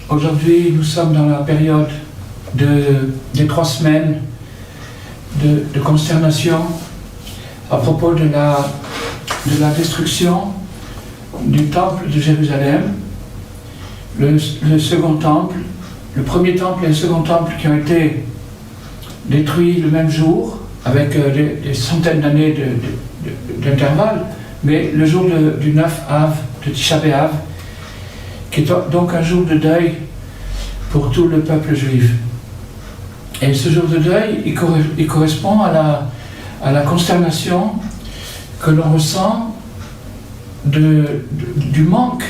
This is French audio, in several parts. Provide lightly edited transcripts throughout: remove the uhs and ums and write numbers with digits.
Aujourd'hui, nous sommes dans la période des 3 semaines de consternation à propos de la destruction du temple de Jérusalem, le second temple, le premier temple et le second temple qui ont été détruits le même jour, avec des centaines d'années d'intervalle, mais le jour du 9 Av, de Tisha B'Av, qui est donc un jour de deuil pour tout le peuple juif. Et ce jour de deuil, il correspond à la consternation que l'on ressent du manque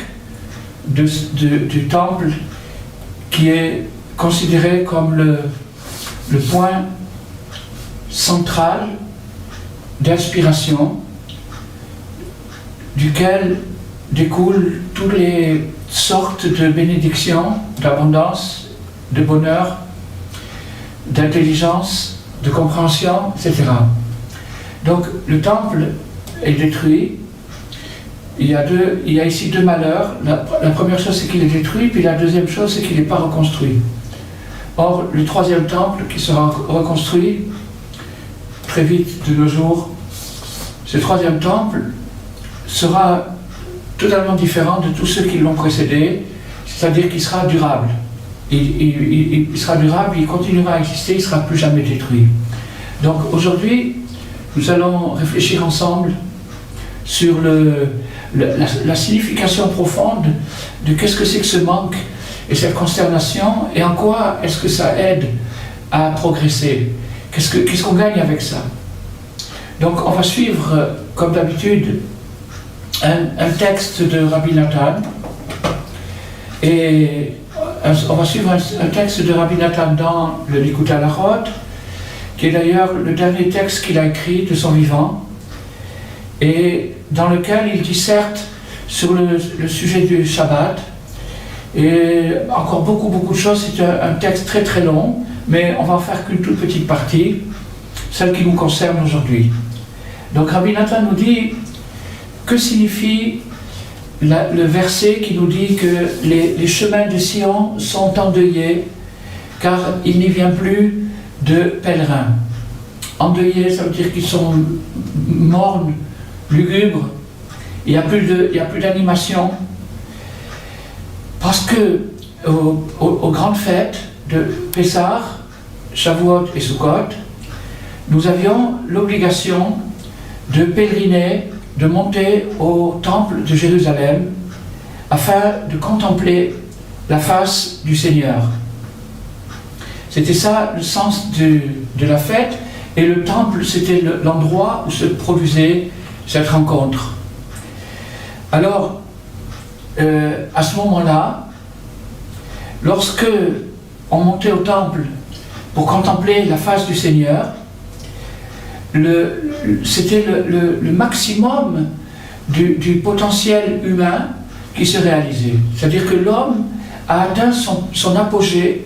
du temple qui est considéré comme le point central d'inspiration duquel découlent toutes les sortes de bénédictions, d'abondance, de bonheur, d'intelligence, de compréhension, etc. Donc le temple est détruit. Il y a ici 2 malheurs. La première chose, c'est qu'il est détruit, puis la deuxième chose, c'est qu'il n'est pas reconstruit. Or, le 3e temple qui sera reconstruit très vite de nos jours, ce 3e temple sera totalement différent de tous ceux qui l'ont précédé, c'est-à-dire qu'il sera durable. Il sera durable, il continuera à exister, il ne sera plus jamais détruit. Donc aujourd'hui, nous allons réfléchir ensemble sur la signification profonde de qu'est-ce que c'est que ce manque et cette consternation, et en quoi est-ce que ça aide à progresser. Qu'est-ce qu'on gagne avec ça? Donc on va suivre, comme d'habitude, un texte de Rabbi Nathan, et on va suivre un texte de Rabbi Nathan dans le Likutei Halachot, qui est d'ailleurs le dernier texte qu'il a écrit de son vivant, et dans lequel il disserte sur le sujet du Shabbat, et encore beaucoup de choses. C'est un texte très très long, mais on va en faire qu'une toute petite partie, celle qui nous concerne aujourd'hui. Donc Rabbi Nathan nous dit, que signifie le verset qui nous dit que les chemins de Sion sont endeuillés, car il n'y vient plus de pèlerins. Endeuillés, ça veut dire qu'ils sont mornes, lugubres, il n'y a plus d'animation. Parce que aux grandes fêtes de Pessah, Shavuot et Sukkot, nous avions l'obligation de pèleriner, de monter au temple de Jérusalem afin de contempler la face du Seigneur. C'était ça le sens de la fête, et le temple, c'était l'endroit où se produisait cette rencontre. Alors, à ce moment-là, lorsque on montait au temple pour contempler la face du Seigneur, c'était le maximum du potentiel humain qui se réalisait. C'est-à-dire que l'homme a atteint son apogée,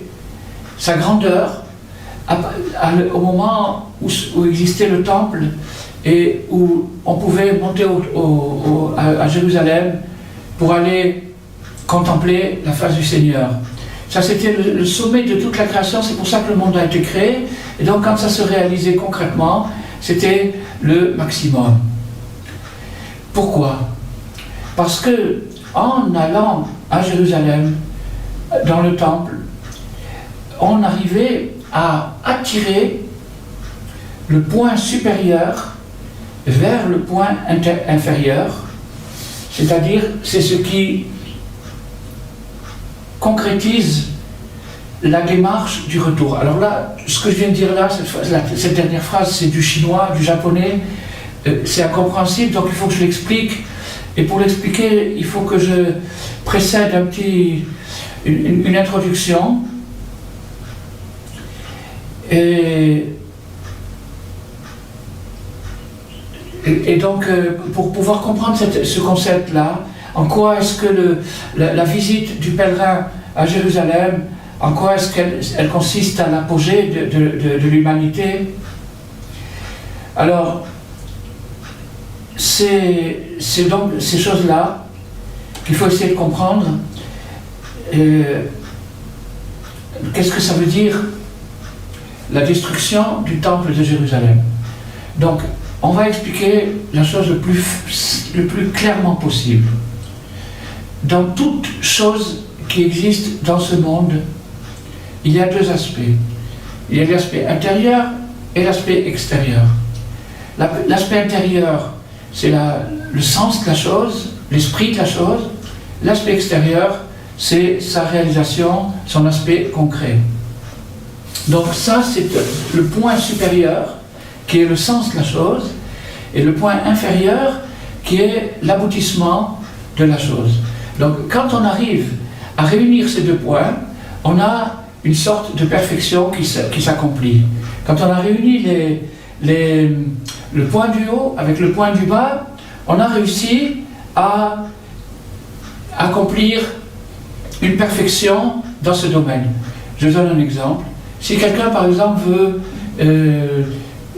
sa grandeur, au moment où existait le temple et où on pouvait monter à Jérusalem pour aller contempler la face du Seigneur. Ça, c'était le sommet de toute la création, c'est pour ça que le monde a été créé, et donc quand ça se réalisait concrètement, c'était le maximum. Pourquoi? Parce que en allant à Jérusalem, dans le temple, on arrivait à attirer le point supérieur vers le point inférieur, c'est-à-dire c'est ce qui concrétise la démarche du retour. Alors là, ce que je viens de dire là, cette dernière phrase, c'est du chinois, du japonais, c'est incompréhensible, donc il faut que je l'explique, et pour l'expliquer, il faut que je précède une introduction, et donc, pour pouvoir comprendre ce concept-là, en quoi est-ce que la visite du pèlerin à Jérusalem, en quoi est-ce qu'elle consiste à l'apogée de l'humanité? Alors, c'est donc ces choses-là qu'il faut essayer de comprendre. qu'est-ce que ça veut dire la destruction du temple de Jérusalem? Donc, on va expliquer la chose le plus clairement possible. Dans toute chose qui existe dans ce monde, il y a deux aspects. Il y a l'aspect intérieur et l'aspect extérieur. L'aspect intérieur, c'est le sens de la chose, l'esprit de la chose. L'aspect extérieur, c'est sa réalisation, son aspect concret. Donc ça, c'est le point supérieur, qui est le sens de la chose, et le point inférieur, qui est l'aboutissement de la chose. Donc quand on arrive à réunir ces deux points, on a une sorte de perfection qui s'accomplit. Quand on a réuni le point du haut avec le point du bas, on a réussi à accomplir une perfection dans ce domaine. Je donne un exemple. Si quelqu'un, par exemple, veut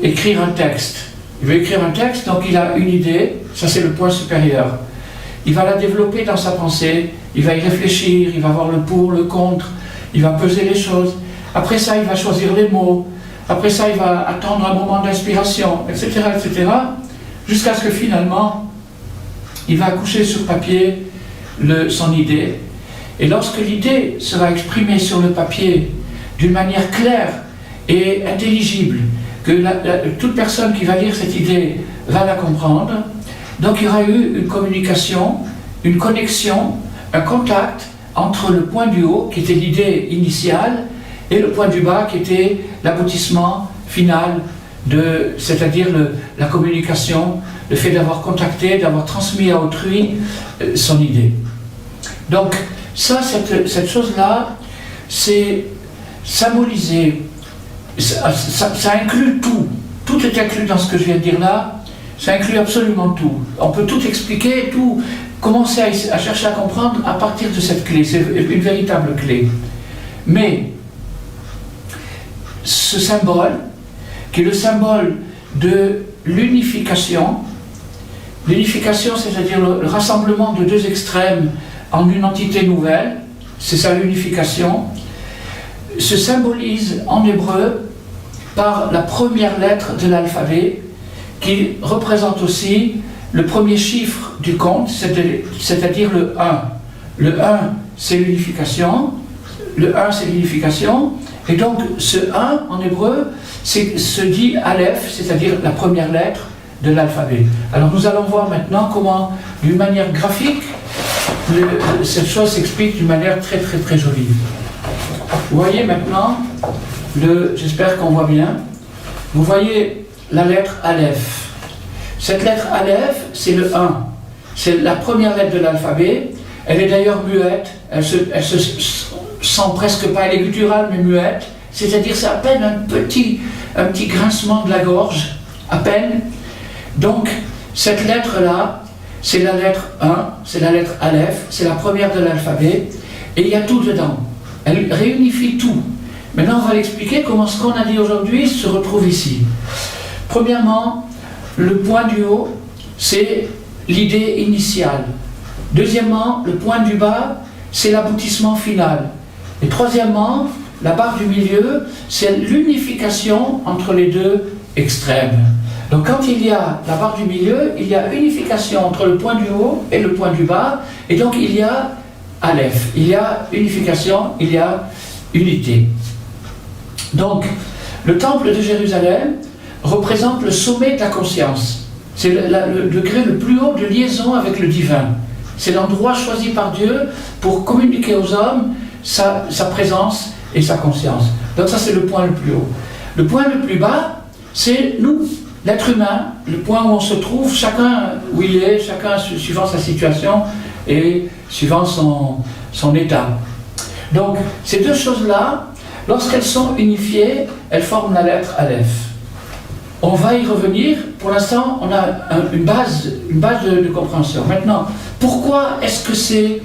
écrire un texte, donc il a une idée, ça c'est le point supérieur. Il va la développer dans sa pensée, il va y réfléchir, il va voir le pour, le contre, il va peser les choses. Après ça, il va choisir les mots. Après ça, il va attendre un moment d'inspiration, etc., etc., jusqu'à ce que finalement, il va accoucher sur papier son idée. Et lorsque l'idée sera exprimée sur le papier d'une manière claire et intelligible, que toute personne qui va lire cette idée va la comprendre, donc il y aura eu une communication, une connexion, un contact entre le point du haut, qui était l'idée initiale, et le point du bas, qui était l'aboutissement final, c'est-à-dire la communication, le fait d'avoir contacté, d'avoir transmis à autrui son idée. Donc, ça, cette chose-là, c'est symboliser, ça inclut tout. Tout est inclus dans ce que je viens de dire là, ça inclut absolument tout. On peut tout expliquer, tout commencer à chercher à comprendre à partir de cette clé. C'est une véritable clé. Mais ce symbole, qui est le symbole de l'unification, c'est-à-dire le rassemblement de deux extrêmes en une entité nouvelle, c'est ça l'unification, se symbolise en hébreu par la première lettre de l'alphabet, qui représente aussi le premier chiffre du compte, c'est-à-dire le 1. Le 1, c'est l'unification, et donc ce 1 en hébreu se dit Aleph, c'est-à-dire la première lettre de l'alphabet. Alors nous allons voir maintenant comment, d'une manière graphique, cette chose s'explique d'une manière très très très jolie. Vous voyez maintenant, j'espère qu'on voit bien, vous voyez la lettre Aleph. Cette lettre Aleph, c'est le 1. C'est la première lettre de l'alphabet. Elle est d'ailleurs muette, elle se sent presque pas, elle est gutturale mais muette. C'est-à-dire c'est à peine un petit grincement de la gorge, à peine. Donc cette lettre-là, c'est la lettre 1, c'est la lettre Aleph, c'est la première de l'alphabet, et il y a tout dedans. Elle réunifie tout. Maintenant, on va l'expliquer comment ce qu'on a dit aujourd'hui se retrouve ici. Premièrement, le point du haut, c'est l'idée initiale. Deuxièmement, le point du bas, c'est l'aboutissement final. Et troisièmement, la barre du milieu, c'est l'unification entre les deux extrêmes. Donc quand il y a la barre du milieu, il y a unification entre le point du haut et le point du bas, et donc il y a Aleph, il y a unification, il y a unité. Donc, le temple de Jérusalem représente le sommet de la conscience. C'est le degré le plus haut de liaison avec le divin. C'est l'endroit choisi par Dieu pour communiquer aux hommes sa présence et sa conscience. Donc ça, c'est le point le plus haut. Le point le plus bas, c'est nous, l'être humain, le point où on se trouve, chacun où il est, chacun suivant sa situation et suivant son état. Donc, ces deux choses-là, lorsqu'elles sont unifiées, elles forment la lettre Aleph. On va y revenir. Pour l'instant, on a une base de compréhension. Maintenant, pourquoi est-ce que c'est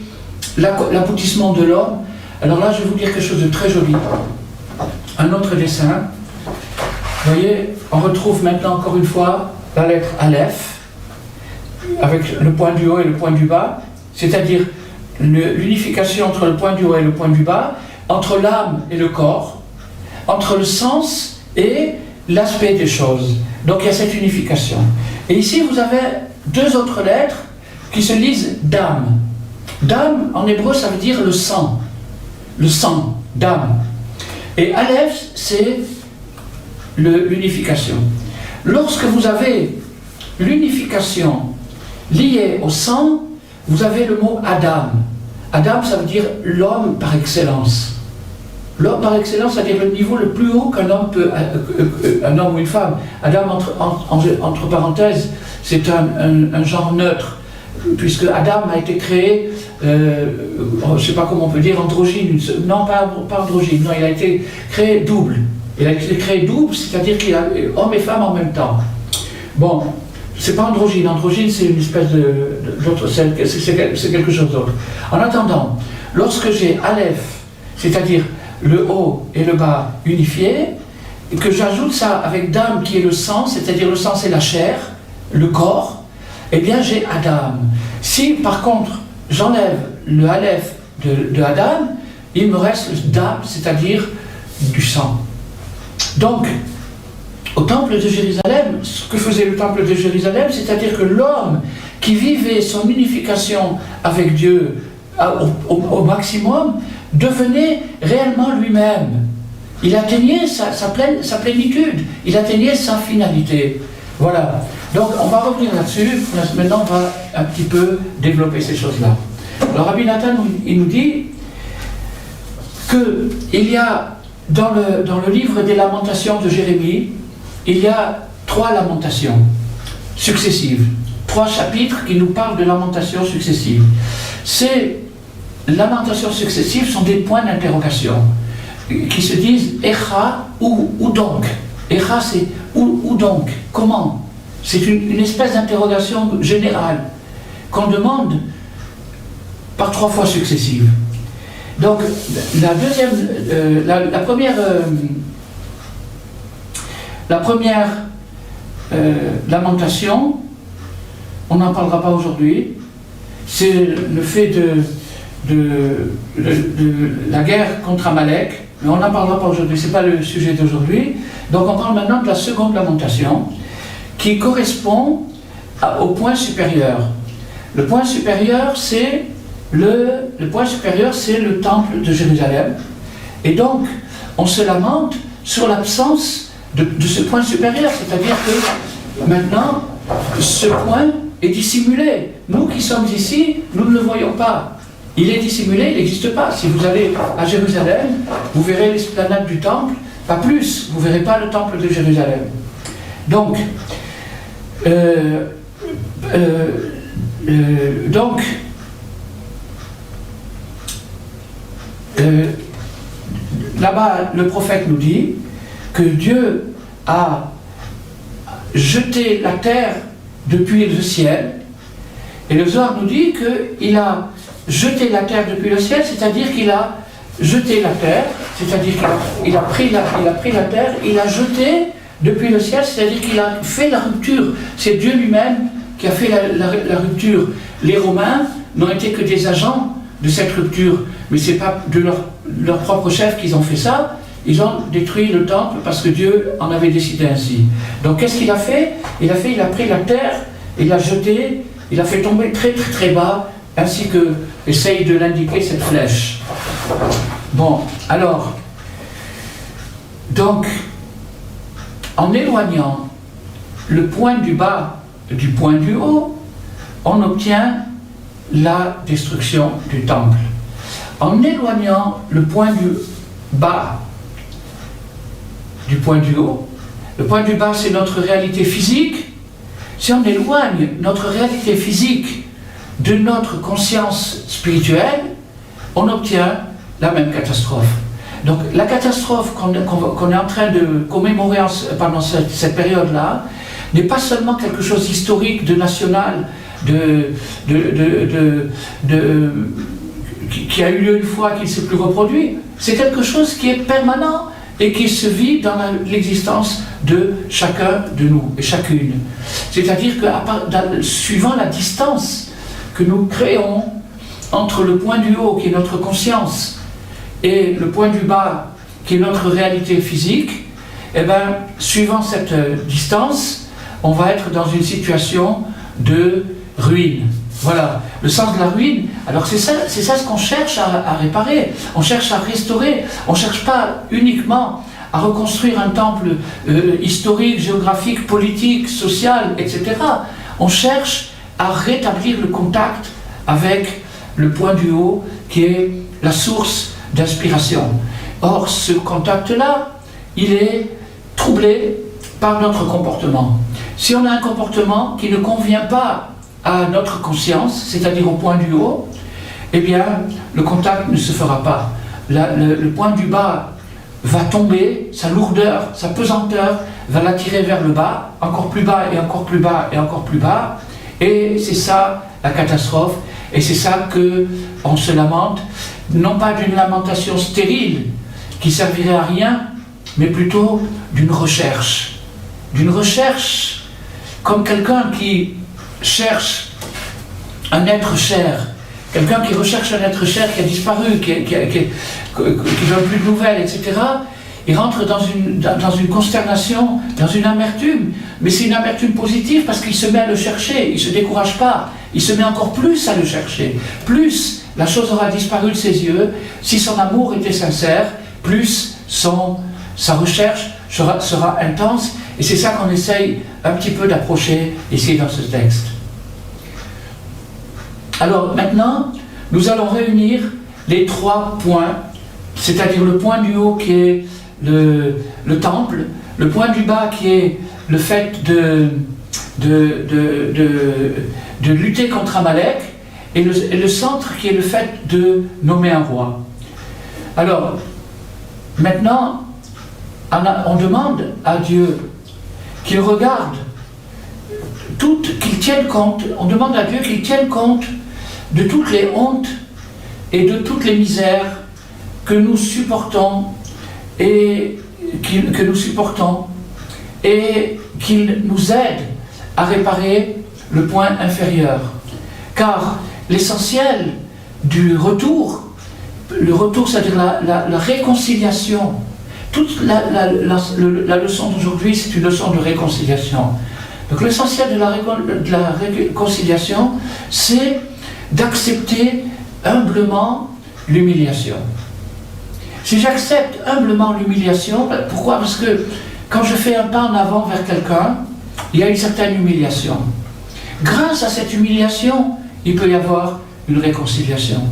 l'aboutissement de l'homme? Alors là, je vais vous dire quelque chose de très joli. Un autre dessin. Vous voyez, on retrouve maintenant encore une fois la lettre Aleph, avec le point du haut et le point du bas, c'est-à-dire l'unification entre le point du haut et le point du bas, entre l'âme et le corps, entre le sens et l'aspect des choses. Donc il y a cette unification. Et ici vous avez deux autres lettres qui se lisent dam. Dam en hébreu ça veut dire le sang, dam. Et aleph c'est l'unification. Lorsque vous avez l'unification liée au sang, vous avez le mot Adam. Adam, ça veut dire l'homme par excellence. L'homme par excellence, c'est-à-dire le niveau le plus haut qu'un homme peut, un homme ou une femme. Adam, entre parenthèses, c'est un genre neutre, puisque Adam a été créé, je ne sais pas comment on peut dire, androgyne. Non, pas androgyne, non, il a été créé double. Il a été créé double, c'est-à-dire qu'il a homme et femme en même temps. Bon, c'est pas androgyne. Androgyne, c'est une espèce d'autre, c'est quelque chose d'autre. En attendant, lorsque j'ai Aleph, c'est-à-dire le haut et le bas unifiés, et que j'ajoute ça avec Dam qui est le sang, c'est-à-dire le sang c'est la chair, le corps, eh bien j'ai Adam. Si par contre j'enlève le Aleph de Adam, il me reste le Dam, c'est-à-dire du sang. Donc, au temple de Jérusalem, ce que faisait le temple de Jérusalem, c'est-à-dire que l'homme qui vivait son unification avec Dieu au maximum, devenait réellement lui-même. Il atteignait sa plénitude, il atteignait sa finalité. Voilà. Donc on va revenir là-dessus, maintenant on va un petit peu développer ces choses-là. Alors Rabbi Nathan, il nous dit qu'il y a dans le livre des lamentations de Jérémie, il y a 3 lamentations successives, 3 chapitres qui nous parlent de lamentations successives. Ces lamentations successives sont des points d'interrogation qui se disent « Echa » ou donc. « Echa » c'est « où donc » ? Comment ? C'est une espèce d'interrogation générale qu'on demande par 3 fois successives. Donc, la première lamentation, on n'en parlera pas aujourd'hui, c'est le fait de la guerre contre Amalek, mais on n'en parlera pas aujourd'hui, ce n'est pas le sujet d'aujourd'hui. Donc on parle maintenant de la seconde lamentation, qui correspond au point supérieur. Le point supérieur, c'est le temple de Jérusalem. Et donc, on se lamente sur l'absence de ce point supérieur, c'est-à-dire que maintenant, ce point est dissimulé. Nous qui sommes ici, nous ne le voyons pas. Il est dissimulé, il n'existe pas. Si vous allez à Jérusalem, vous verrez l'esplanade du temple, pas plus, vous ne verrez pas le temple de Jérusalem. Donc, là-bas, le prophète nous dit que Dieu a jeté la terre depuis le ciel, et le Zohar nous dit qu'il a jeté la terre depuis le ciel, c'est-à-dire qu'il a jeté la terre, c'est-à-dire qu'il a pris la terre, il a jeté depuis le ciel, c'est-à-dire qu'il a fait la rupture. C'est Dieu lui-même qui a fait la rupture. Les Romains n'ont été que des agents de cette rupture, mais ce n'est pas de leur propre chef qu'ils ont fait ça. Ils ont détruit le temple parce que Dieu en avait décidé ainsi. Donc qu'est-ce qu'il a fait ? Il a pris la terre, il l'a jetée, il a fait tomber très très très bas, ainsi que essaye de l'indiquer cette flèche. Bon, alors, donc, en éloignant le point du bas du point du haut, on obtient la destruction du temple. En éloignant le point du bas du point du haut, le point du bas c'est notre réalité physique. Si on éloigne notre réalité physique de notre conscience spirituelle, on obtient la même catastrophe. Donc la catastrophe qu'on est en train de commémorer pendant cette période-là n'est pas seulement quelque chose d'historique, de national, qui a eu lieu une fois, qui ne s'est plus reproduit. C'est quelque chose qui est permanent et qui se vit dans l'existence de chacun de nous et chacune. C'est-à-dire que suivant la distance que nous créons entre le point du haut, qui est notre conscience, et le point du bas qui est notre réalité physique, eh bien, suivant cette distance, on va être dans une situation de ruine. Voilà, le sens de la ruine. Alors c'est ça ce qu'on cherche à réparer, on cherche à restaurer, on ne cherche pas uniquement à reconstruire un temple historique, géographique, politique, social, etc. On cherche à rétablir le contact avec le point du haut qui est la source d'inspiration. Or, ce contact-là, il est troublé par notre comportement. Si on a un comportement qui ne convient pas à notre conscience, c'est-à-dire au point du haut, eh bien, le contact ne se fera pas. Le point du bas va tomber, sa lourdeur, sa pesanteur va l'attirer vers le bas, encore plus bas et encore plus bas et encore plus bas, et c'est ça la catastrophe, et c'est ça qu'on se lamente, non pas d'une lamentation stérile qui servirait à rien, mais plutôt d'une recherche comme quelqu'un qui cherche un être cher, quelqu'un qui recherche un être cher qui a disparu, qui donne plus de nouvelles, etc. Il rentre dans une consternation, dans une amertume, mais c'est une amertume positive parce qu'il se met à le chercher, il ne se décourage pas, il se met encore plus à le chercher. Plus la chose aura disparu de ses yeux, si son amour était sincère, plus sa recherche sera intense, et c'est ça qu'on essaye un petit peu d'approcher ici dans ce texte. Alors maintenant, nous allons réunir les 3 points, c'est-à-dire le point du haut qui est le temple, le point du bas qui est le fait de lutter contre Amalek, et le centre qui est le fait de nommer un roi. Alors, maintenant, on demande à Dieu qu'il regarde, qu'il tienne compte, on demande à Dieu qu'il tienne compte de toutes les hontes et de toutes les misères que nous supportons et qu'il nous aide à réparer le point inférieur. Car l'essentiel du retour, c'est-à-dire la réconciliation, toute la leçon d'aujourd'hui, c'est une leçon de réconciliation. Donc l'essentiel de la réconciliation, c'est d'accepter humblement l'humiliation. Si j'accepte humblement l'humiliation, pourquoi? Parce que quand je fais un pas en avant vers quelqu'un, il y a une certaine humiliation. Grâce à cette humiliation, il peut y avoir une réconciliation.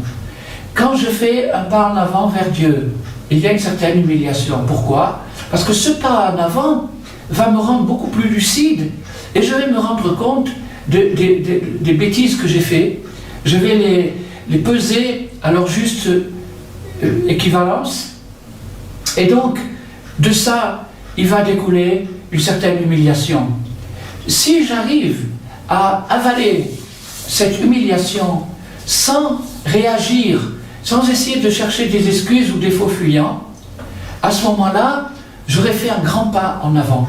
Quand je fais un pas en avant vers Dieu, il y a une certaine humiliation. Pourquoi? Parce que ce pas en avant va me rendre beaucoup plus lucide et je vais me rendre compte des bêtises que j'ai faites. Je vais les peser à leur juste équivalence. Et donc, de ça, il va découler une certaine humiliation. Si j'arrive à avaler cette humiliation sans réagir, sans essayer de chercher des excuses ou des faux fuyants, à ce moment-là, j'aurais fait un grand pas en avant.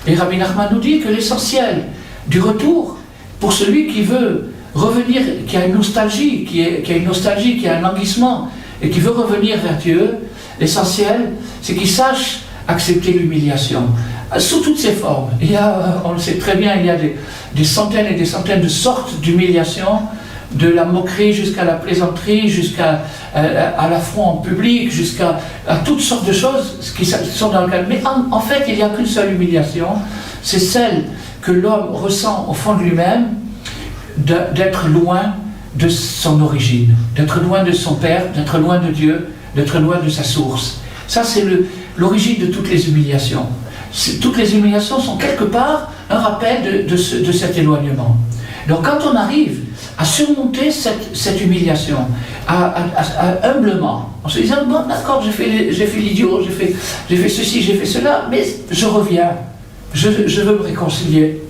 Et Rabbi Nachman nous dit que l'essentiel du retour, pour celui qui veut revenir, qui a une nostalgie, qui a un languissement, et qui veut revenir vers Dieu, l'essentiel, c'est qu'il sache accepter l'humiliation, sous toutes ses formes. On le sait très bien, il y a des centaines et des centaines de sortes d'humiliation, de la moquerie jusqu'à la plaisanterie, jusqu'à l'affront en public, jusqu'à toutes sortes de choses qui sont dans le cadre. Mais en fait, il n'y a qu'une seule humiliation, c'est celle que l'homme ressent au fond de lui-même, d'être loin de son origine, d'être loin de son Père, d'être loin de Dieu, d'être loin de sa source. Ça, c'est l'origine de toutes les humiliations. Toutes les humiliations sont quelque part un rappel de cet éloignement. Donc quand on arrive à surmonter cette humiliation, humblement, en se disant, bon d'accord, j'ai fait l'idiot, j'ai fait ceci, j'ai fait cela, mais je reviens, je veux me réconcilier.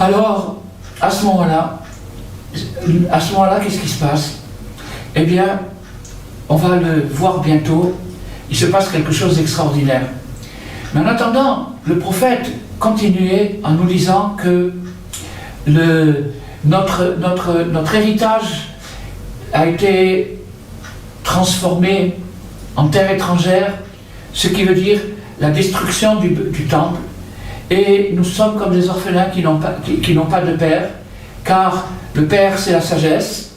Alors, à ce moment-là, qu'est-ce qui se passe? Eh bien, on va le voir bientôt, il se passe quelque chose d'extraordinaire. Mais en attendant, le prophète continuait en nous disant que notre héritage a été transformé en terre étrangère, ce qui veut dire la destruction du temple. Et nous sommes comme des orphelins qui n'ont pas de père, car le père c'est la sagesse,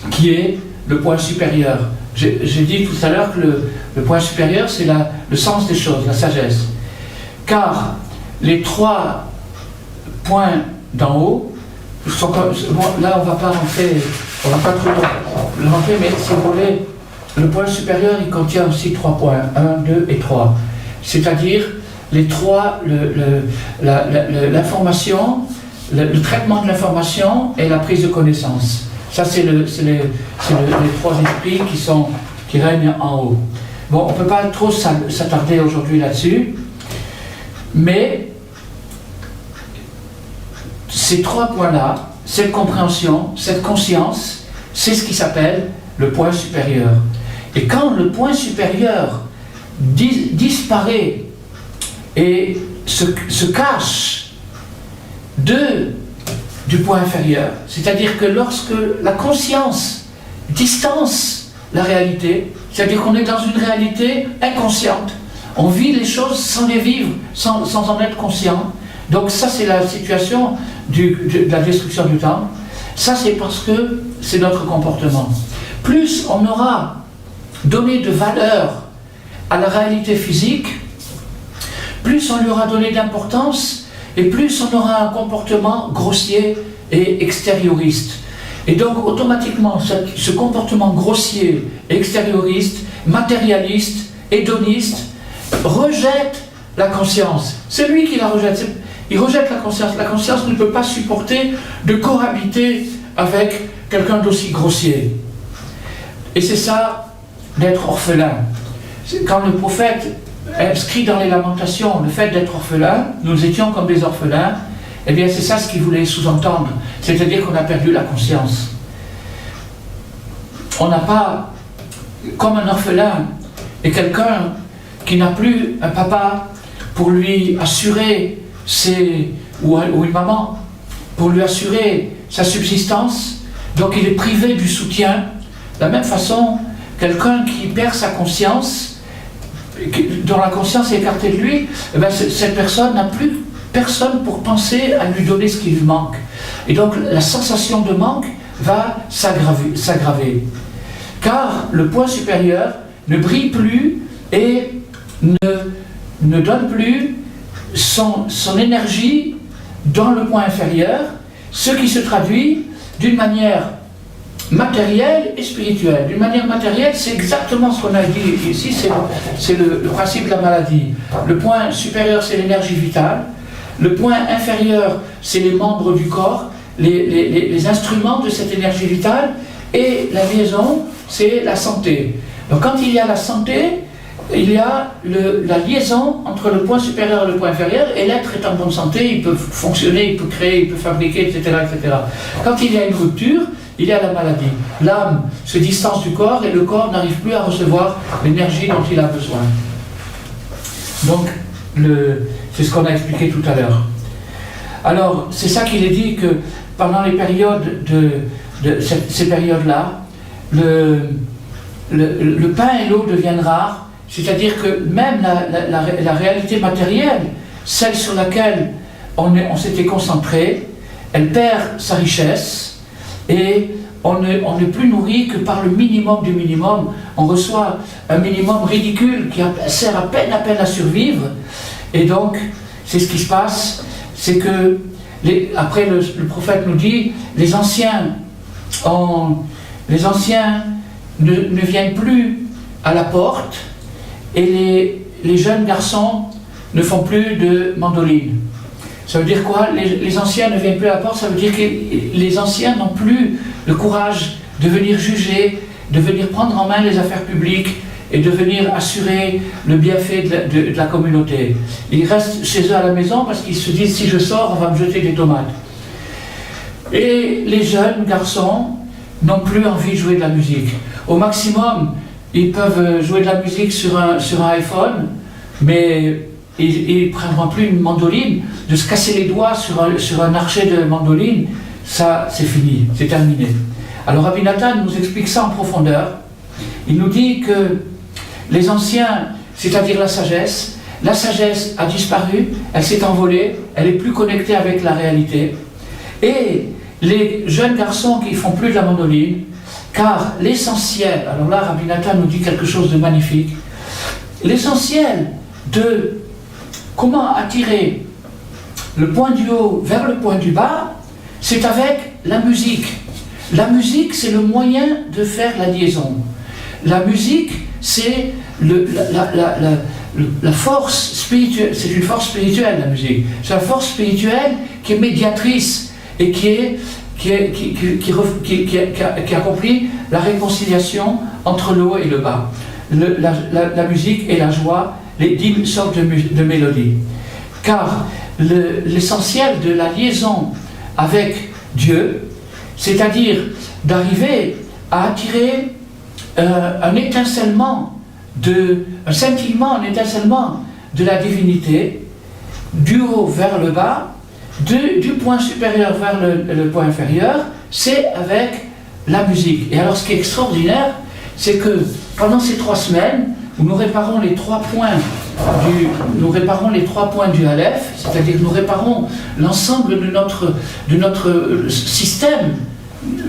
qui est le point supérieur. J'ai dit tout à l'heure que le point supérieur c'est le sens des choses, la sagesse. Car les 3 points d'en haut, sont comme, bon, là on ne va pas trop rentrer, mais si vous voulez, le point supérieur il contient aussi 3 points, 1, 2 et 3. C'est-à-dire les 3, l'information, le traitement de l'information et la prise de connaissance. Ça, c'est les 3 esprits qui règnent en haut. Bon, on ne peut pas trop s'attarder aujourd'hui là-dessus, mais ces 3 points-là, cette compréhension, cette conscience, c'est ce qui s'appelle le point supérieur. Et quand le point supérieur disparaît et se cache du point inférieur, c'est-à-dire que lorsque la conscience distance la réalité, c'est-à-dire qu'on est dans une réalité inconsciente, on vit les choses sans les vivre, sans en être conscient. Donc ça c'est la situation de la destruction du temple. Ça c'est parce que c'est notre comportement. Plus on aura donné de valeur à la réalité physique, plus on lui aura donné d'importance et plus on aura un comportement grossier et extérioriste. Et donc automatiquement ce comportement grossier, extérioriste, matérialiste, hédoniste rejette la conscience. C'est lui qui la rejette. Il rejette la conscience. La conscience ne peut pas supporter de cohabiter avec quelqu'un d'aussi grossier. Et c'est ça d'être orphelin. Quand le prophète inscrit dans les Lamentations le fait d'être orphelin, nous étions comme des orphelins, eh bien c'est ça ce qu'il voulait sous-entendre, c'est-à-dire qu'on a perdu la conscience. On n'a pas, comme un orphelin et quelqu'un qui n'a plus un papa pour lui assurer ou une maman, pour lui assurer sa subsistance, donc il est privé du soutien. De la même façon, quelqu'un qui perd sa conscience, dont la conscience est écartée de lui, eh bien, cette personne n'a plus personne pour penser à lui donner ce qui lui manque. Et donc la sensation de manque va s'aggraver. Car le point supérieur ne brille plus et ne donne plus son énergie dans le point inférieur, ce qui se traduit d'une manière matérielle et spirituelle. D'une manière matérielle, c'est exactement ce qu'on a dit ici, c'est le principe de la maladie. Le point supérieur, c'est l'énergie vitale. Le point inférieur, c'est les membres du corps, les instruments de cette énergie vitale. Et la liaison, c'est la santé. Donc quand il y a la santé, il y a la liaison entre le point supérieur et le point inférieur, et l'être est en bonne santé, il peut fonctionner, il peut créer, il peut fabriquer, etc., etc. Quand il y a une rupture, il y a la maladie. L'âme se distance du corps et le corps n'arrive plus à recevoir l'énergie dont il a besoin. Donc, c'est ce qu'on a expliqué tout à l'heure. Alors, c'est ça qu'il est dit que pendant les périodes ces périodes-là, le pain et l'eau deviennent rares, c'est-à-dire que même la réalité matérielle, celle sur laquelle on s'était concentré, elle perd sa richesse et on n'est plus nourri que par le minimum du minimum. On reçoit un minimum ridicule qui sert à peine à survivre. Et donc, c'est ce qui se passe, c'est que, après le prophète nous dit, les anciens ne viennent plus à la porte et les jeunes garçons ne font plus de mandoline. Ça veut dire quoi? Les anciens ne viennent plus à la porte, ça veut dire que les anciens n'ont plus le courage de venir juger, de venir prendre en main les affaires publiques et de venir assurer le bienfait de la communauté. Ils restent chez eux à la maison parce qu'ils se disent, si je sors, on va me jeter des tomates. Et les jeunes garçons n'ont plus envie de jouer de la musique. Au maximum, ils peuvent jouer de la musique sur un iPhone, mais ils ne prendront plus une mandoline. De se casser les doigts sur un archet de mandoline, ça c'est fini, c'est terminé. Alors Rabbi Nathan nous explique ça en profondeur. Il nous dit que les anciens, c'est-à-dire la sagesse a disparu, elle s'est envolée, elle est plus connectée avec la réalité. Et les jeunes garçons qui font plus de la mandoline, car l'essentiel, alors là Rabbi Nathan nous dit quelque chose de magnifique, l'essentiel de comment attirer le point du haut vers le point du bas, c'est avec la musique. La musique, c'est le moyen de faire la liaison. La musique, c'est la force spirituelle, c'est une force spirituelle la musique. C'est la force spirituelle qui est médiatrice et qui accomplit la réconciliation entre le haut et le bas. La musique et la joie, les 10 sortes de mélodies. Car l'essentiel de la liaison avec Dieu, c'est-à-dire d'arriver à attirer un scintillement, un étincellement de la divinité, du haut vers le bas, du point supérieur vers le point inférieur, c'est avec la musique. Et alors ce qui est extraordinaire, c'est que pendant ces 3 semaines, où nous réparons les 3 points du Aleph, c'est-à-dire nous réparons l'ensemble de notre système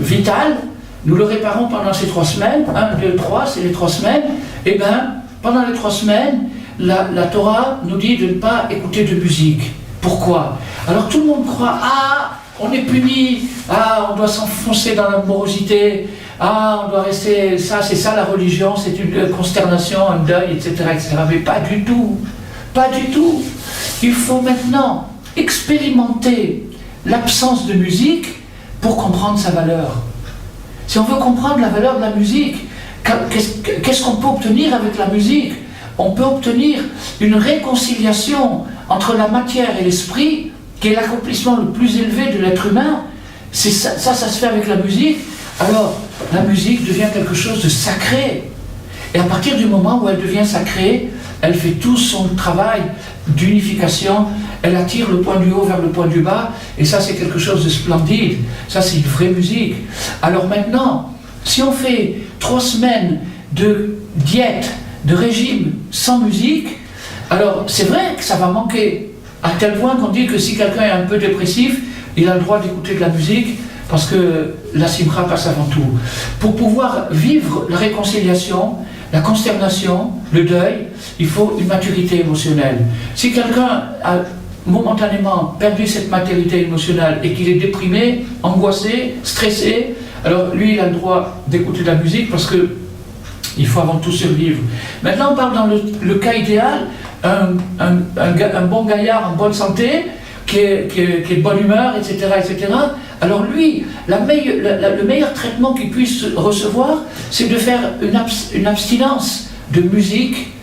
vital, nous le réparons pendant ces 3 semaines, 1, 2, 3, c'est les 3 semaines, et bien, pendant les 3 semaines, la Torah nous dit de ne pas écouter de musique. Pourquoi? Alors tout le monde croit, on est puni, on doit s'enfoncer dans la morosité, on doit rester, c'est ça la religion, c'est une consternation, un deuil, etc., etc. Mais pas du tout, pas du tout. Il faut maintenant expérimenter l'absence de musique pour comprendre sa valeur. Si on veut comprendre la valeur de la musique, qu'est-ce qu'on peut obtenir avec la musique? On peut obtenir une réconciliation entre la matière et l'esprit, qui est l'accomplissement le plus élevé de l'être humain. Ça se fait avec la musique. Alors, la musique devient quelque chose de sacré. Et à partir du moment où elle devient sacrée, elle fait tout son travail d'unification, elle attire le point du haut vers le point du bas, et ça c'est quelque chose de splendide, ça c'est une vraie musique. Alors maintenant, si on fait 3 semaines de diète, de régime sans musique, alors c'est vrai que ça va manquer, à tel point qu'on dit que si quelqu'un est un peu dépressif, il a le droit d'écouter de la musique, parce que la simcha passe avant tout. Pour pouvoir vivre la réconciliation, la consternation, le deuil, il faut une maturité émotionnelle. Si quelqu'un a momentanément perdu cette maturité émotionnelle et qu'il est déprimé, angoissé, stressé, alors lui il a le droit d'écouter de la musique parce que il faut avant tout survivre. Maintenant on parle dans le cas idéal, un bon gaillard en bonne santé, qui est de bonne humeur, etc., etc. Alors lui, le meilleur traitement qu'il puisse recevoir, c'est de faire une abstinence de musique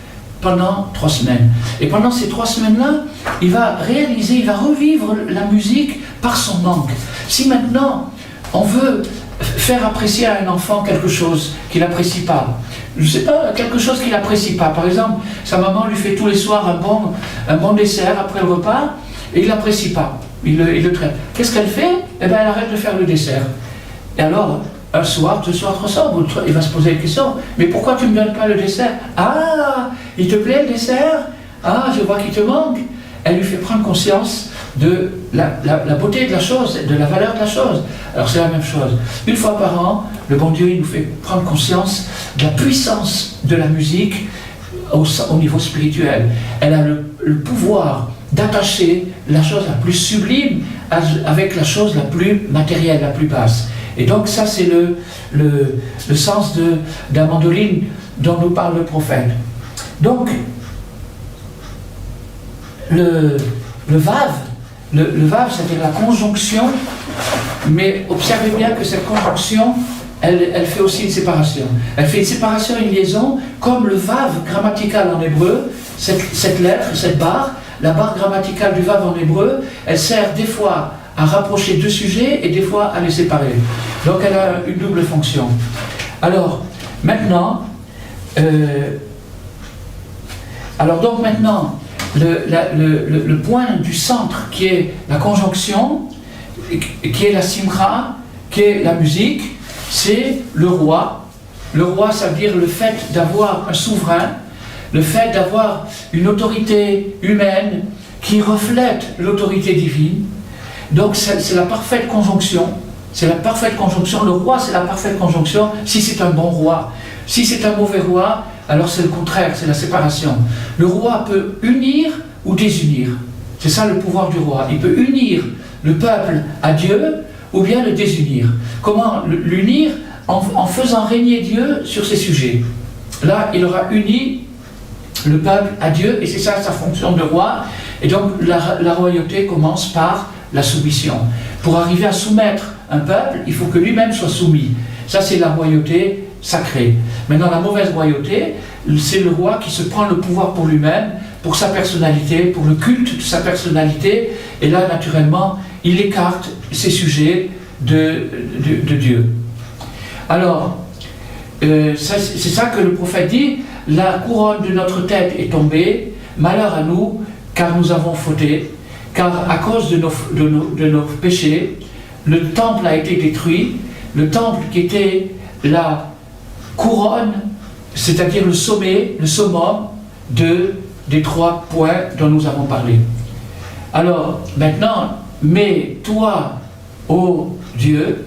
pendant 3 semaines. Et pendant ces 3 semaines-là, il va revivre la musique par son manque. Si maintenant, on veut faire apprécier à un enfant quelque chose qu'il n'apprécie pas, je ne sais pas, quelque chose qu'il n'apprécie pas, par exemple, sa maman lui fait tous les soirs un bon dessert après le repas, et il ne l'apprécie pas, il le traite. Qu'est-ce qu'elle fait? Eh bien, elle arrête de faire le dessert. Et alors, un soir, 2 soirs, 3 soirs, il va se poser la question, mais pourquoi tu ne me donnes pas le dessert? Ah, il te plaît le dessert? Ah, je vois qu'il te manque. Elle lui fait prendre conscience de la beauté de la chose, de la valeur de la chose. Alors c'est la même chose. Une fois par an, le bon Dieu il nous fait prendre conscience de la puissance de la musique au niveau spirituel. Elle a le pouvoir d'attacher la chose la plus sublime avec la chose la plus matérielle, la plus basse. Et donc ça c'est le sens de la mandoline dont nous parle le prophète. Donc le vav, c'est-à-dire la conjonction, mais observez bien que cette conjonction, elle fait aussi une séparation. Elle fait une séparation, une liaison, comme le vav grammatical en hébreu, cette lettre, cette barre, la barre grammaticale du vav en hébreu, elle sert des fois à rapprocher 2 sujets et des fois à les séparer. Donc elle a une double fonction. Alors, maintenant, le point du centre qui est la conjonction, qui est la simcha, qui est la musique, c'est le roi, Le roi, ça veut dire le fait d'avoir un souverain, le fait d'avoir une autorité humaine qui reflète l'autorité divine. Donc c'est la parfaite conjonction. C'est la parfaite conjonction. Le roi, c'est la parfaite conjonction si c'est un bon roi. Si c'est un mauvais roi, alors c'est le contraire, c'est la séparation. Le roi peut unir ou désunir. C'est ça le pouvoir du roi. Il peut unir le peuple à Dieu ou bien le désunir. Comment l'unir? En faisant régner Dieu sur ses sujets. Là, il aura uni le peuple à Dieu, et c'est ça sa fonction de roi. Et donc la royauté commence par la soumission. Pour arriver à soumettre un peuple, il faut que lui-même soit soumis. Ça, c'est la royauté sacrée. Maintenant, la mauvaise royauté, c'est le roi qui se prend le pouvoir pour lui-même, pour sa personnalité, pour le culte de sa personnalité, et là, naturellement, il écarte ses sujets de Dieu. Alors, c'est ça que le prophète dit, la couronne de notre tête est tombée, malheur à nous, car nous avons fauté, car à cause de nos péchés, le temple a été détruit, le temple qui était la couronne, c'est-à-dire le sommet, le summum des 3 points dont nous avons parlé. Alors, maintenant, mais toi, ô Dieu,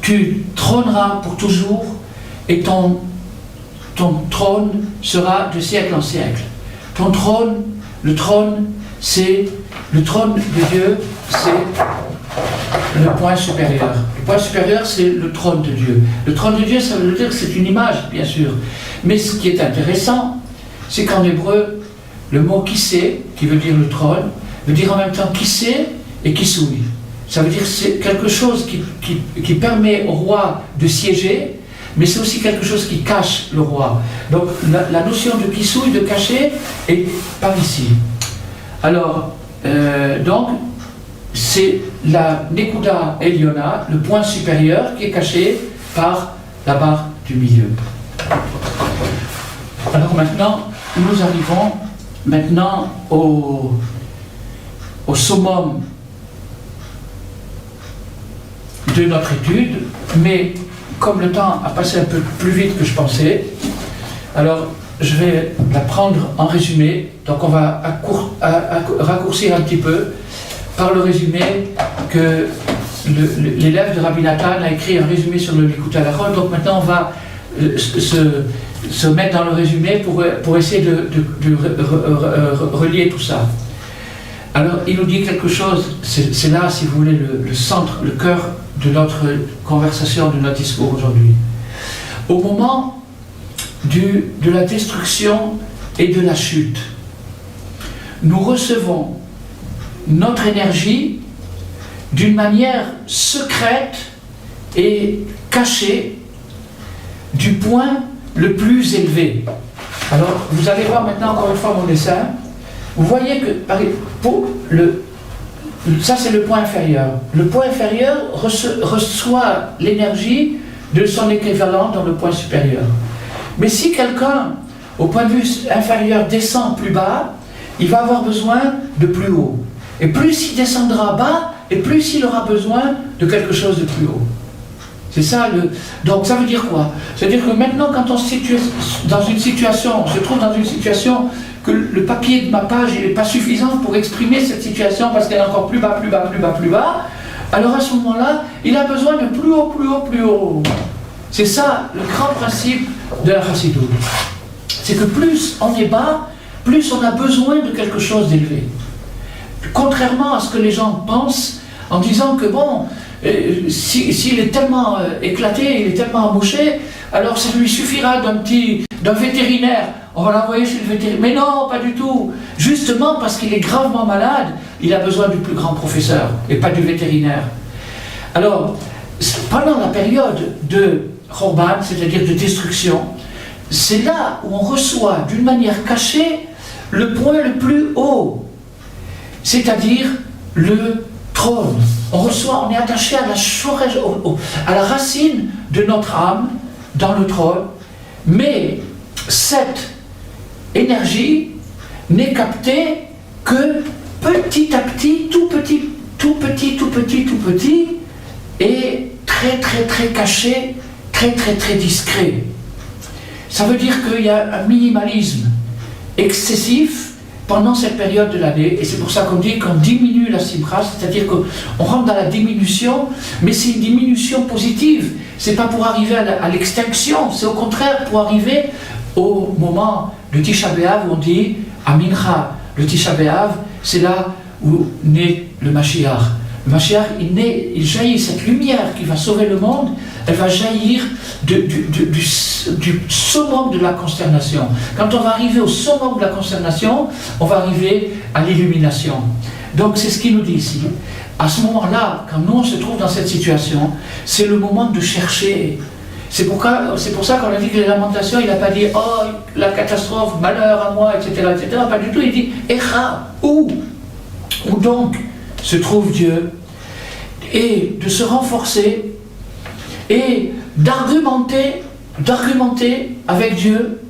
tu trôneras pour toujours, et ton trône sera de siècle en siècle. Ton trône, le trône, c'est le trône de Dieu, c'est le point supérieur. Le point supérieur, c'est le trône de Dieu. Le trône de Dieu, ça veut dire que c'est une image, bien sûr. Mais ce qui est intéressant, c'est qu'en hébreu, le mot kissé, qui veut dire le trône, veut dire en même temps kissé et kissoui. Ça veut dire que c'est quelque chose qui permet au roi de siéger, mais c'est aussi quelque chose qui cache le roi. Donc la notion de kissouille, de cacher, est par ici. Alors, donc, c'est la Nekuda Eliona, le point supérieur, qui est caché par la barre du milieu. Alors maintenant, nous arrivons maintenant au summum de notre étude, mais comme le temps a passé un peu plus vite que je pensais, alors je vais la prendre en résumé. Donc on va raccourcir un petit peu par le résumé que l'élève de Rabbi Nathan a écrit un résumé sur le Likutei Halachot. Donc maintenant on va se mettre dans le résumé pour essayer de relier tout ça. Alors il nous dit quelque chose, c'est là, si vous voulez, le centre, le cœur de notre conversation, de notre discours aujourd'hui. Au moment de la destruction et de la chute, nous recevons notre énergie d'une manière secrète et cachée du point le plus élevé. Alors, vous allez voir maintenant encore une fois mon dessin. Vous voyez que ça c'est le point inférieur. Le point inférieur reçoit l'énergie de son équivalent dans le point supérieur. Mais si quelqu'un, au point de vue inférieur, descend plus bas, il va avoir besoin de plus haut. Et plus il descendra bas, et plus il aura besoin de quelque chose de plus haut. C'est ça le... Donc ça veut dire quoi? Ça veut dire que maintenant, quand on se situe dans une situation, on se trouve dans une situation que le papier de ma page n'est pas suffisant pour exprimer cette situation parce qu'elle est encore plus bas, plus bas, plus bas, plus bas, alors à ce moment-là, il a besoin de plus haut, plus haut, plus haut. C'est ça le grand principe de la Chassidoute. C'est que plus on est bas, plus on a besoin de quelque chose d'élevé. Contrairement à ce que les gens pensent en disant que bon, s'il est tellement éclaté, il est tellement embouché, alors ça lui suffira d'un vétérinaire. On va l'envoyer chez le vétérinaire. Mais non, pas du tout. Justement parce qu'il est gravement malade, il a besoin du plus grand professeur et pas du vétérinaire. Alors, pendant la période de Khorban, c'est-à-dire de destruction, c'est là où on reçoit d'une manière cachée le point le plus haut, c'est-à-dire le trône. On est attaché à la racine de notre âme dans le trône, mais cette énergie n'est captée que petit à petit, tout petit, tout petit, tout petit, tout petit, et très très très caché très très très discret. Ça veut dire qu'il y a un minimalisme excessif pendant cette période de l'année, et c'est pour ça qu'on dit qu'on diminue la simcha, c'est-à-dire qu'on rentre dans la diminution, mais c'est une diminution positive. C'est pas pour arriver à l'extinction, c'est au contraire pour arriver au moment de Tisha B'Av où on dit à Mincha. Le Tisha B'Av, c'est là où naît le Mashiach. Le Mashiach, il jaillit, cette lumière qui va sauver le monde, elle va jaillir du summum de la consternation. Quand on va arriver au summum de la consternation, on va arriver à l'illumination. Donc c'est ce qu'il nous dit ici. À ce moment-là, quand nous on se trouve dans cette situation, c'est le moment de chercher. C'est pour ça qu'on a dit que les lamentations, il n'a pas dit « Oh, la catastrophe, malheur à moi, etc. etc. » Pas du tout, il dit « Echa, où donc se trouve Dieu ?» Et de se renforcer et d'argumenter avec Dieu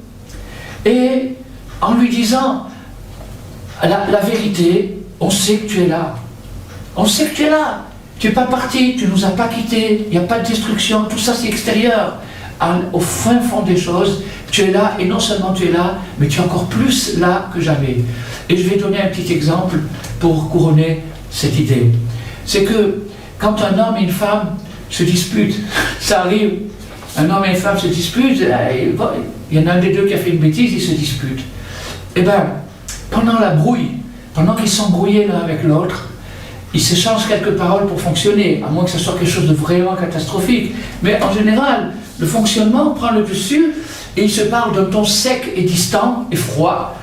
et en lui disant la vérité, on sait que tu es là. On sait que tu es là. Tu n'es pas parti, tu ne nous as pas quittés, il n'y a pas de destruction, tout ça c'est extérieur. Au fin fond des choses, tu es là, et non seulement tu es là, mais tu es encore plus là que jamais. Et je vais donner un petit exemple pour couronner cette idée. C'est que quand un homme et une femme se disputent, ça arrive, un homme et une femme se disputent, il y en a un des deux qui a fait une bêtise, ils se disputent. Et bien, pendant la brouille, pendant qu'ils sont brouillés l'un avec l'autre, ils s'échangent quelques paroles pour fonctionner, à moins que ce soit quelque chose de vraiment catastrophique. Mais en général, le fonctionnement prend le dessus et ils se parlent d'un ton sec et distant et froid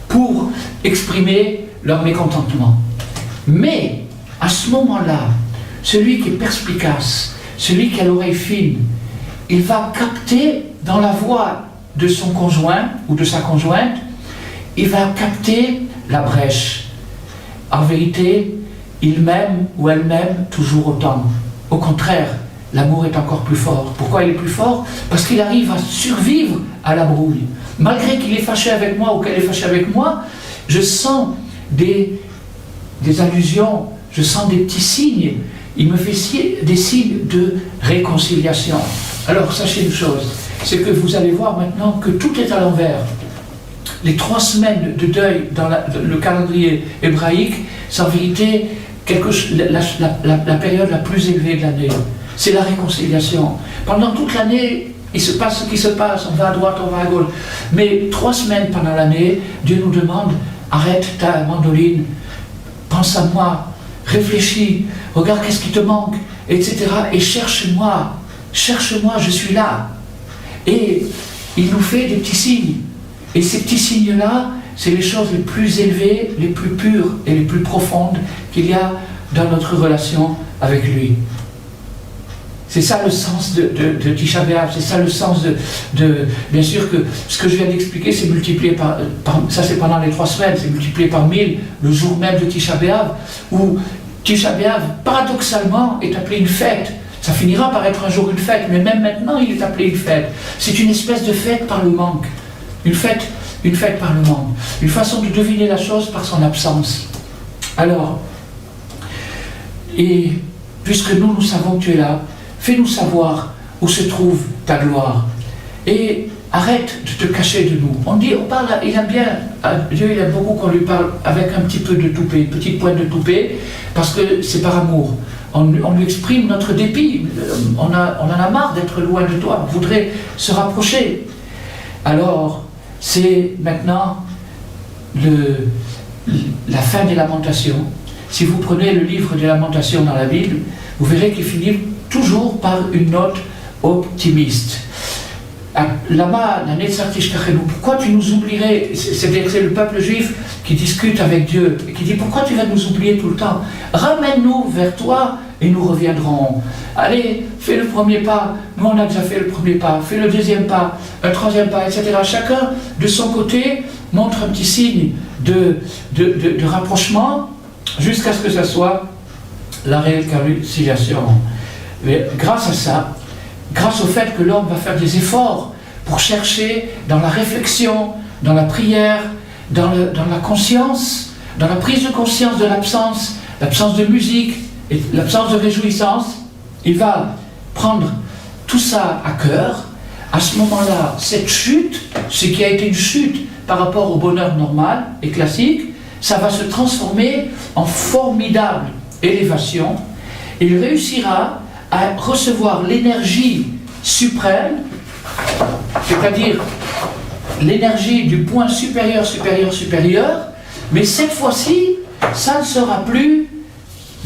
pour exprimer leur mécontentement. Mais, à ce moment-là, celui qui est perspicace, celui qui a l'oreille fine, il va capter dans la voix de son conjoint ou de sa conjointe, il va capter la brèche. En vérité, il m'aime ou elle m'aime toujours autant. Au contraire, l'amour est encore plus fort. Pourquoi il est plus fort? Parce qu'il arrive à survivre à la brouille. Malgré qu'il est fâché avec moi ou qu'elle est fâchée avec moi, je sens des allusions, je sens des petits signes. Il me fait des signes de réconciliation. Alors, sachez une chose, c'est que vous allez voir maintenant que tout est à l'envers. Les 3 semaines de deuil dans le calendrier hébraïque, c'est en vérité la période la plus élevée de l'année. C'est la réconciliation. Pendant toute l'année, il se passe ce qui se passe, on va à droite, on va à gauche. Mais 3 semaines pendant l'année, Dieu nous demande, arrête ta mandoline, pense à moi, réfléchis, regarde qu'est-ce qui te manque, etc. Et cherche-moi, je suis là. Et il nous fait des petits signes. Et ces petits signes-là, c'est les choses les plus élevées, les plus pures et les plus profondes qu'il y a dans notre relation avec lui. C'est ça le sens de Tisha B'Av, c'est ça le sens bien sûr que ce que je viens d'expliquer, c'est multiplié par ça c'est pendant les 3 semaines, c'est multiplié par 1000 le jour même de Tisha B'Av, où Tisha B'Av, paradoxalement, est appelé une fête. Ça finira par être un jour une fête, mais même maintenant, il est appelé une fête. C'est une espèce de fête par le manque. Une fête par le manque. Une façon de deviner la chose par son absence. Alors, et puisque nous savons que tu es là, fais-nous savoir où se trouve ta gloire. Et arrête de te cacher de nous. On parle, il aime bien, Dieu il aime beaucoup qu'on lui parle avec un petit peu de toupet, une petite pointe de toupet, parce que c'est par amour. On lui exprime notre dépit. On en a marre d'être loin de toi. On voudrait se rapprocher. Alors, c'est maintenant la fin des Lamentations. Si vous prenez le livre des Lamentations dans la Bible, vous verrez qu'il finit toujours par une note optimiste. Là-bas, la Netzach Tishkachenu, pourquoi tu nous oublierais? C'est le peuple juif qui discute avec Dieu et qui dit pourquoi tu vas nous oublier tout le temps? Ramène-nous vers toi et nous reviendrons. Allez, fais le premier pas. Nous on a déjà fait le premier pas. Fais le deuxième pas, un troisième pas, etc. Chacun de son côté montre un petit signe de rapprochement jusqu'à ce que ça soit la réconciliation. Mais grâce à ça, grâce au fait que l'homme va faire des efforts pour chercher dans la réflexion, dans la prière, dans la conscience, dans la prise de conscience de l'absence de musique et l'absence de réjouissance, il va prendre tout ça à cœur, à ce moment-là, cette chute, ce qui a été une chute par rapport au bonheur normal et classique, ça va se transformer en formidable élévation. Il réussira à recevoir l'énergie suprême, c'est-à-dire l'énergie du point supérieur, supérieur, supérieur, mais cette fois-ci, ça ne sera plus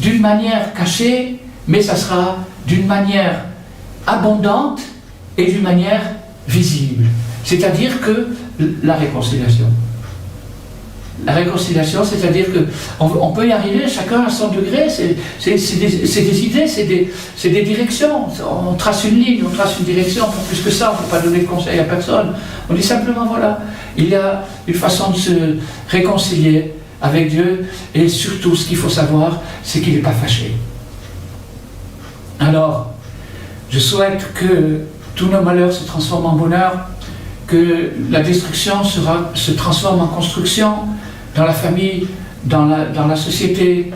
d'une manière cachée, mais ça sera d'une manière abondante et d'une manière visible. C'est-à-dire que la réconciliation. La réconciliation, c'est-à-dire qu'on peut y arriver chacun à son degré, c'est des idées, c'est des directions. On trace une ligne, on trace une direction, pas plus que ça, on ne peut pas donner de conseil à personne. On dit simplement, voilà, il y a une façon de se réconcilier avec Dieu, et surtout, ce qu'il faut savoir, c'est qu'il n'est pas fâché. Alors, je souhaite que tous nos malheurs se transforment en bonheur, que la destruction se transforme en construction dans la famille, dans la société,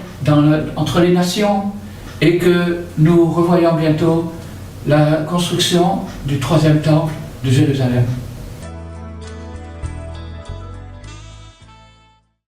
entre les nations, et que nous revoyons bientôt la construction du 3e temple de Jérusalem.